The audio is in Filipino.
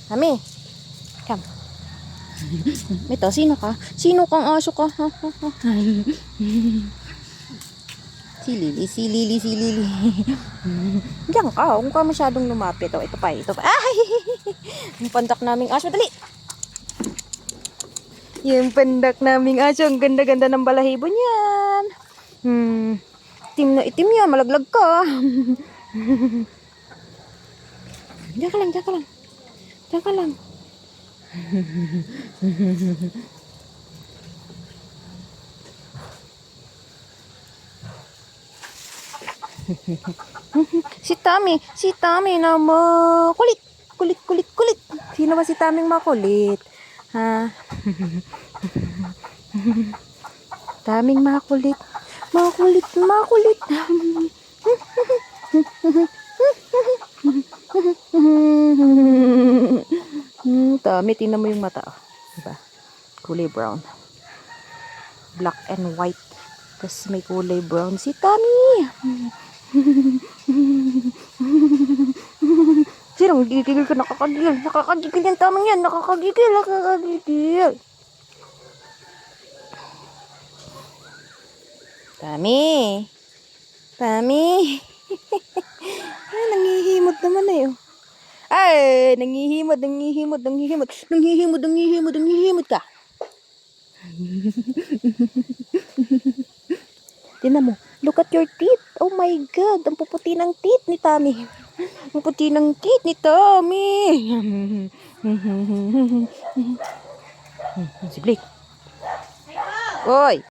Tommy, come. Ito, sino ka? Sino kang aso ka? Si Lily. Diyan ka, huwag ka masyadong lumapit. Oh, ito pa. Ay! Yung pandak naming aso, dali! Yung pandak naming aso, ang ganda-ganda ng balahibo niyan. Itim na itim yan, malaglag ka. Diyan ka lang. Si Tommy na makulit. Kulit. Sino ba si Tommy makulit? Ha? Tommy makulit. Makulit. Tommy, tingnan mo yung mata. Diba? Kulay brown. Black and white. Tapos may kulay brown si Tommy. Sirang gigil ka, nakakagigil yung tamang yan, nakakagigil. Tommy. Ay, nangihimod naman eh. Ay, nangihimod ka. Tingnan mo, look at your teeth. Oh my God, ang puputi ng teeth ni Tommy. Si Blake. Oy!